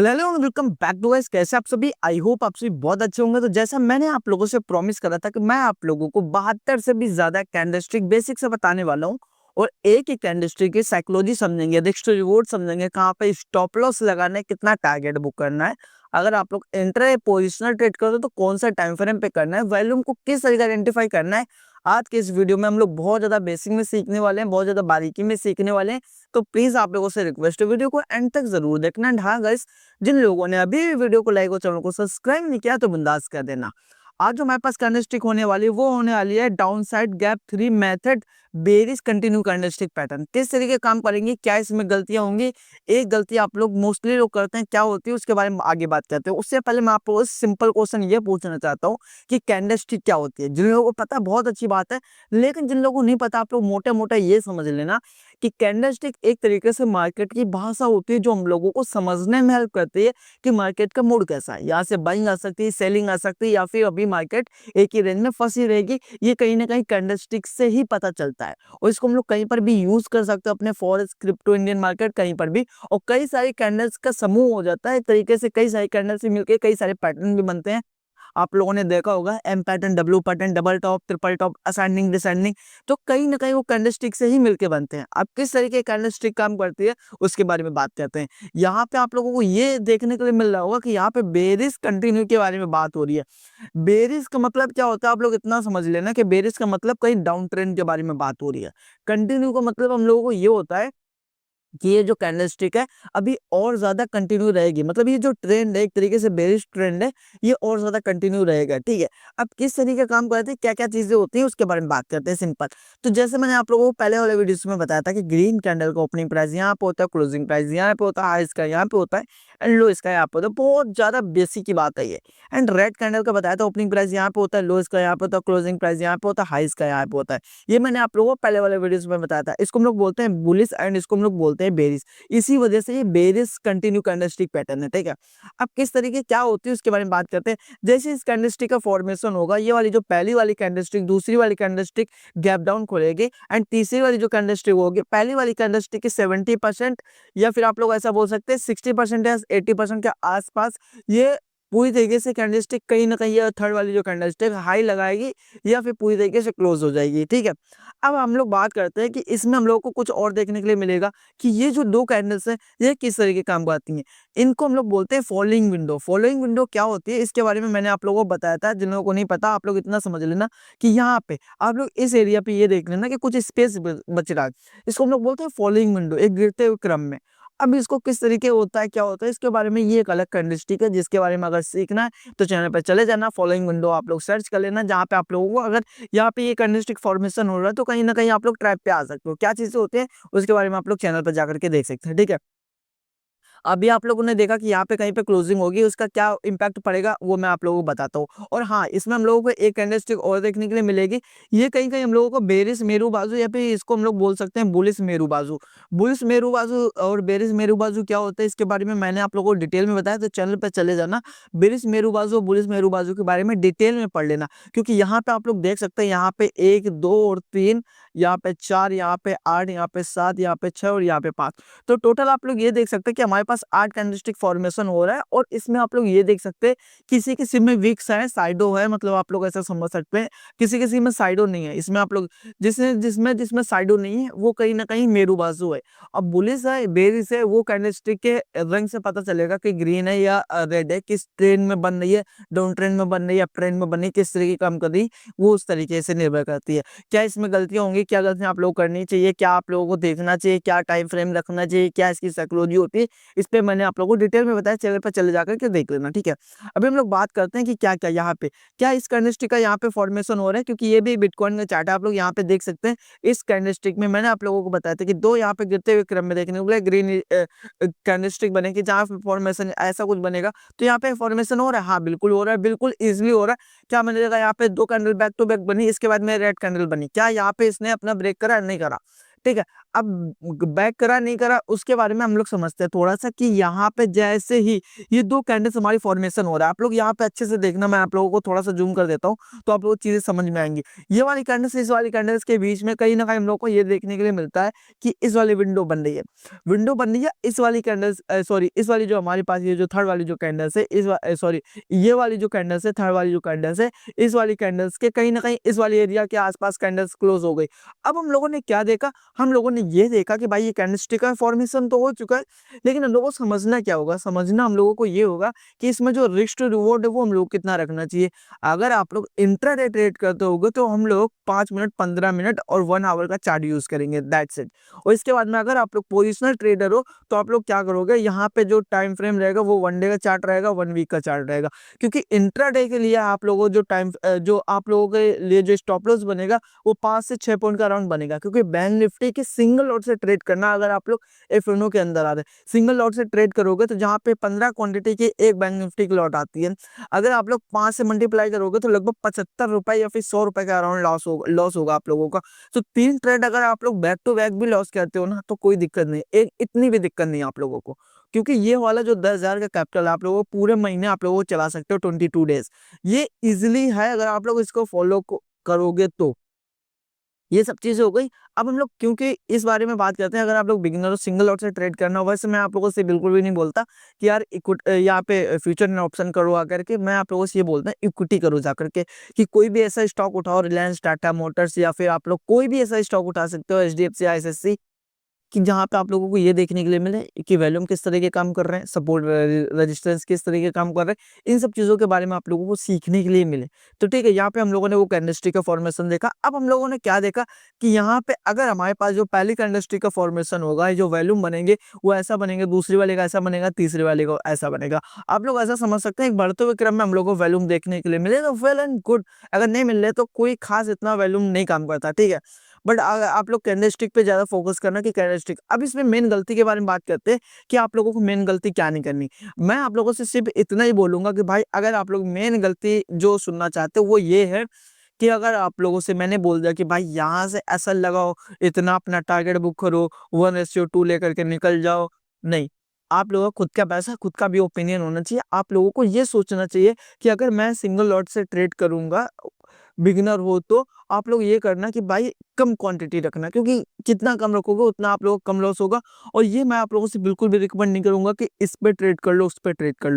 Hello welcome back to guys. कैसे आप सभी? आई होप आप सभी बहुत अच्छे होंगे। तो जैसा मैंने आप लोगों से प्रॉमिस करा था कि मैं आप लोगों को 72 से भी ज्यादा कैंडलस्टिक बेसिक से बताने वाला हूँ और एक ही कैंडलस्टिक की साइकोलॉजी समझेंगे, रिस्क टू रिवॉर्ड समझेंगे, कहाँ पे स्टॉप लॉस लगाना है, कितना टारगेट बुक करना है, अगर आप लोग इंट्रा पोजिशनल ट्रेड करते हो तो कौन सा टाइम फ्रेम पे करना है, वॉल्यूम को किस तरीके आइडेंटिफाई करना है। आज के इस वीडियो में हम लोग बहुत ज्यादा बेसिक में सीखने वाले हैं, बहुत ज्यादा बारीकी में सीखने वाले हैं। तो प्लीज आप लोगों से रिक्वेस्ट है, वीडियो को एंड तक जरूर देखना। एंड हाँ गाइस, जिन लोगों ने अभी भी वीडियो को लाइक और चैनल को सब्सक्राइब नहीं किया तो बिंदास कर देना। आज जो हमारे पास कैंडलस्टिक होने वाली है वो होने वाली है down side gap three method bearish continue candlestick pattern. किस तरीके काम करेंगे, क्या इसमें गलतियां होंगी, एक गलती आप लोग मोस्टली लोग करते हैं, क्या होती है उसके बारे में आगे बात करते हैं। उससे पहले मैं आप लोगों से सिंपल क्वेश्चन ये पूछना चाहता हूँ कि कैंडलस्टिक क्या होती है। जिन लोगों को पता है बहुत अच्छी बात है, लेकिन जिन लोगों को नहीं पता आप लोग मोटे मोटे ये समझ लेना कि कैंडलस्टिक एक तरीके से मार्केट की भाषा होती है जो हम लोगों को समझने में हेल्प करती है कि मार्केट का मूड कैसा है। यहाँ से बाइंग आ सकती है, सेलिंग आ सकती है, या फिर अभी मार्केट एक ही रेंज में फंसी रहेगी। ये कहीं ना कहीं कैंडलस्टिक से ही पता चलता है और इसको हम लोग कहीं पर भी यूज कर सकते हैं, अपने फॉरेक्स, क्रिप्टो, इंडियन मार्केट, कहीं पर भी। और कई सारी कैंडल्स का समूह हो जाता है, एक तरीके से कई सारी कैंडल से मिलकर कई सारे पैटर्न भी बनते हैं। आप लोगों ने देखा होगा M pattern, W pattern, double top, triple top, ascending, descending, तो कहीं ना कहीं वो कैंडलस्टिक से ही मिलके बनते हैं। अब किस तरीके कैंडलस्टिक काम करती है उसके बारे में बात करते हैं। यहाँ पे आप लोगों को ये देखने के लिए मिल रहा होगा कि यहाँ पे बेरिश कंटिन्यू के बारे में बात हो रही है। बेरिश का मतलब क्या होता है, आप लोग इतना समझ लेना कि बेरिश का मतलब कहीं डाउन ट्रेंड के बारे में बात हो रही है। कंटिन्यू का मतलब हम लोगों को ये होता है कि ये जो कैंडलस्टिक है अभी और ज्यादा कंटिन्यू रहेगी, मतलब ये जो ट्रेंड है एक तरीके से बेरिश ट्रेंड है, ये और ज्यादा कंटिन्यू रहेगा। ठीक है, अब किस तरीके का काम करते हैं, क्या क्या चीजें होती हैं उसके बारे में बात करते हैं सिंपल। तो जैसे मैंने आप लोगों को पहले वाले वीडियोस में बताया था कि ग्रीन कैंडल का ओपनिंग प्राइस यहाँ पे होता है, क्लोजिंग प्राइस यहाँ पे होता है, हाई इसका यहाँ पे होता है एंड लो इसका यहाँ पे होता है। बहुत ज्यादा बेसिक की बात है ये। एंड रेड कैंडल का बताया था, ओपनिंग प्राइस यहाँ पे होता है, लो इसका यहाँ पे होता है, क्लोजिंग प्राइस यहाँ पे होता है, हाई इसका यहाँ पे होता है। ये मैंने आप लोगों को पहले वाले वीडियोस में बताया था। इसको हम लोग बोलते हैं बुलिश एंड इसको हम लोग बोलते हैं बेरिश। इसी वजह से ये बेरिश कंटिन्यू कैंडलस्टिक पैटर्न है। ठीक है, अब किस तरीके क्या होती है उसके बारे में बात करते हैं। जैसे इस कैंडलस्टिक का फॉर्मेशन होगा, ये वाली जो पहली वाली कैंडलस्टिक, दूसरी वाली कैंडलस्टिक गैप डाउन खोलेगी एंड तीसरी वाली जो कैंडलस्टिक होगी, पहली वाली कैंडलस्टिक की 70% या फिर आप लोग ऐसा बोल सकते हैं 60% या 80% के आसपास ये पूरी तरीके से कैंडलस्टिक कहीं ना कहीं ये थर्ड वाली जो कैंडलस्टिक हाई लगाएगी या फिर पूरी तरीके से क्लोज हो जाएगी। ठीक है, अब हम लोग बात करते हैं कि इसमें हम लोग को कुछ और देखने के लिए मिलेगा कि ये जो दो कैंडल्स हैं ये किस तरीके काम करती हैं। इनको हम लोग बोलते हैं फॉलोइंग विंडो। फॉलोइंग विंडो क्या होती है इसके बारे में मैंने आप लोगों को बताया था। जिन लोगों को नहीं पता आप लोग इतना समझ लेना कि यहाँ पे आप लोग इस एरिया पे ये देख लेना कि कुछ स्पेस बच रहा है, इसको हम लोग बोलते हैं फॉलोइंग विंडो, एक गिरते हुए क्रम में। अब इसको किस तरीके होता है, क्या होता है, इसके बारे में ये एक अलग कैंडलस्टिक है जिसके बारे में अगर सीखना है तो चैनल पर चले जाना, फॉलोइंग विंडो आप लोग सर्च कर लेना, जहाँ पे आप लोगों को अगर यहाँ पे ये कैंडलस्टिक फॉर्मेशन हो रहा है तो कहीं ना कहीं आप लोग ट्रैप पे आ सकते हो। क्या चीजें होती हैं उसके बारे में आप लोग चैनल पर जाकर के देख सकते हैं। ठीक है, अभी आप लोगों ने देखा कि यहाँ पे कहीं पे क्लोजिंग होगी, उसका क्या इम्पैक्ट पड़ेगा वो मैं आप लोगों को बताता हूँ। और हाँ, इसमें हम लोगों को एक कैंडलस्टिक और देखने के लिए मिलेगी। ये कहीं कहीं हम लोगों को बेरिश मेरू बाजू या फिर इसको हम लोग बोल सकते हैं बुलिश मेरू बाजू। बुलिश मेरू बाजू और बेरिश मेरू बाजू क्या होता है इसके बारे में मैंने आप लोगों को डिटेल में बताया, तो चैनल पर चले जाना, बेरिश मेरू बाजू और बुलिश मेरू बाजू के बारे में डिटेल में पढ़ लेना। क्योंकि यहाँ पे आप लोग देख सकते हैं, यहाँ पे 1 2 और 3, यहाँ पे 4, यहाँ पे 8, यहाँ पे 7, यहाँ पे 6 और यहाँ पे 5। तो टोटल आप लोग ये देख सकते हैं कि हमारे पास 8 कैंडलस्टिक फॉर्मेशन हो रहा है। और इसमें आप लोग ये देख सकते हैं किसी किसी में विक्स है, साइडो है, मतलब आप लोग ऐसा समझ सकते हैं, किसी किसी में साइडो नहीं है। इसमें आप लोग जिसमें जिसमें जिसमें साइडो नहीं है वो कहीं ना कहीं मेरू बाजू है। अब बुलिश है, बेरिश है, वो कैंडलस्टिक के रंग से पता चलेगा कि ग्रीन है या रेड है, किस ट्रेंड में बन रही है, डाउन ट्रेंड में बन रही है, अप ट्रेंड में बन रही है, किस तरीके काम कर रही है, वो उस तरीके से निर्भर करती है। क्या इसमें गलतियां होंगी, क्या गलतियां आप लोग करनी चाहिए, क्या आप लोगों को देखना चाहिए, क्या टाइम फ्रेम रखना चाहिए, क्या इसकी साइकोलॉजी होती है, इस पे मैंने आप लोगों को डिटेल में बताया। चैनल पर चले जाकर के देख लेना। ठीक है, अभी हम लोग बात करते हैं कि क्या क्या यहाँ पे क्या इस कैंडलस्टिक का यहाँ पे फॉर्मेशन हो रहा है, क्योंकि ये भी बिटकॉइन का चार्ट है। आप लोग यहाँ पे देख सकते हैं इस कैंडलस्टिक में मैंने आप लोगों को बताया था कि दो यहाँ पे गिरते हुए क्रम में देखने को मिले, ग्रीन कैंडलस्टिक बनेगी जहाँ पे फॉर्मेशन ऐसा कुछ बनेगा। तो यहाँ पे फॉर्मेशन हो रहा है, हाँ बिल्कुल हो रहा है, बिल्कुल इजिली हो रहा है। क्या मैंने देखा यहाँ पे दो कैंडल बैक टू बैक बनी, इसके बाद में रेड कैंडल बनी, क्या यहाँ पे इसने अपना ब्रेक करा नहीं करा। ठीक है, अब बैक करा नहीं करा उसके बारे में हम लोग समझते हैं थोड़ा-सा कि यहाँ पे जैसे ही ये 2 कैंडल्स हमारी फॉर्मेशन हो रहा है। आप लोग यहाँ पे अच्छे से देखना, मैं आप लोगों को थोड़ा-सा ज़ूम कर देता हूँ, तो आप लोगों को चीज़ें समझ में आएँगी। ये वाली कैंडल्स इस वाली कैंडल्स के बीच में कहीं न कहीं हम लोग को ये देखने के लिए मिलता है कि इस वाली विंडो बन रही है। विंडो बन रही है इस वाली कैंडल्स सॉरी इस वाली जो हमारे पास ये जो थर्ड वाली जो कैंडल्स है सॉरी ये वाली जो कैंडल्स है, थर्ड वाली जो कैंडल्स है, इस वाली कैंडल्स के कहीं न कहीं इस वाली एरिया के आस-पास कैंडल्स क्लोज़ हो गई। अब हम लोगों ने क्या देखा? हम लोगों ने ये देखा कि भाई ये कैंडलस्टिक का फॉर्मेशन तो हो चुका है, लेकिन हम लोगों को समझना क्या होगा? समझना हम लोगों को ये होगा कि इसमें जो रिस्क टू रिवॉर्ड है वो हम लोग को कितना रखना चाहिए। अगर आप लोग इंट्राडे ट्रेड करते होगे तो हम लोग 5 मिनट, 15 मिनट और 1 आवर का चार्ट यूज़ करेंगे, दैट्स इट। और इसके बाद में अगर आप लोग पोजिशनल ट्रेडर हो तो आप लोग क्या करोगे? यहाँ पे जो टाइम फ्रेम रहेगा वो 1 डे का चार्ट रहेगा, 1 वीक का चार्ट रहेगा। क्योंकि इंट्राडे के लिए आप लोगों को जो आप लोगों के लिए जो स्टॉप लॉस बनेगा वो 5 से 6 पॉइंट का अराउंड बनेगा, क्योंकि बैंक निफ्टी के सिंगल लॉट से ट्रेड करना अगर आप लोग एफ&ओ के अंदर आ रहे हैं, सिंगल लॉट से ट्रेड करोगे तो जहाँ पे 15 क्वांटिटी की एक बैंक निफ्टी की लॉट आती है, अगर आप लोग 5 से मल्टीप्लाई करोगे तो लगभग ₹75 या फिर ₹100 का अराउंड लॉस होगा आप लोगों का। तो 3 ट्रेड अगर आप लोग बैक टू बैक भी लॉस करते हो ना तो कोई दिक्कत नहीं, एक इतनी भी दिक्कत नहीं है आप लोगों को। क्योंकि ये वाला जो 10,000 का कैपिटल आप लोगों को पूरे महीने आप लोगों को चला सकते हो 22 डेज़। ये ईज़िली है अगर आप लोग इसको फॉलो को करोगे तो। ये सब चीज़ें हो गई। अब हम लोग क्योंकि इस बारे में बात करते हैं, अगर आप लोग बिगिनर हो, सिंगल लॉट से ट्रेड करना हो, वैसे मैं आप लोगों से बिल्कुल भी नहीं बोलता कि यार यहाँ पे फ्यूचर एंड ऑप्शन करो आकर के। मैं आप लोगों से ये बोलता हूँ इक्विटी करो जाकर के, कि कोई भी ऐसा स्टॉक उठाओ, रिलायंस, टाटा मोटर्स या फिर आप लोग कोई भी ऐसा स्टॉक उठा सकते हो, एचडीएफसी, आईसीआईसीआई, कि जहाँ पे आप लोगों को ये देखने के लिए मिले कि वॉल्यूम किस तरह के काम कर रहे हैं, सपोर्ट रेजिस्टेंस किस तरह के काम कर रहे हैं, इन सब चीज़ों के बारे में आप लोगों को सीखने के लिए मिले। तो ठीक है, यहाँ पे हम लोगों ने वो कैंडलस्टिक का फॉर्मेशन देखा। अब हम लोगों ने क्या देखा कि यहाँ पे अगर हमारे पास जो पहली कैंडलस्टिक का फॉर्मेशन होगा, ये जो वॉल्यूम बनेंगे वो ऐसा बनेंगे, दूसरी वाले का ऐसा बनेगा, तीसरी वाले का ऐसा बनेगा। आप लोग ऐसा समझ सकते हैं एक बढ़ते हुए क्रम में हम लोग को वॉल्यूम देखने के लिए मिले तो वेल एंड गुड। अगर नहीं मिल रहे तो कोई खास इतना वॉल्यूम नहीं काम करता, ठीक है। बट आप लोग कैंडलस्टिक पे ज़्यादा फोकस करना कि कैंडलस्टिक। अब इसमें मेन गलती के बारे में बात करते हैं कि आप लोगों को मेन गलती क्या नहीं करनी। मैं आप लोगों से सिर्फ़ इतना ही बोलूँगा कि भाई अगर आप लोग मेन गलती जो सुनना चाहते हो वो ये है कि अगर आप लोगों से मैंने बोल दिया कि भाई यहाँ से एसएल लगाओ, इतना अपना टारगेट बुक करो, 1:2 लेकर के निकल जाओ, नहीं। आप लोगों का खुद का पैसा, खुद का भी ओपिनियन होना चाहिए। आप लोगों को ये सोचना चाहिए कि अगर मैं सिंगल लॉट से ट्रेड करूँगा, बिगिनर हो तो आप लोग ये करना कि भाई कम क्वांटिटी रखना, क्योंकि जितना कम रखोगे उतना आप लोगों को कम लॉस होगा। और ये मैं आप लोगों से बिल्कुल भी रिकमेंड नहीं करूँगा कि इस पे ट्रेड कर लो, उस पे ट्रेड कर लो।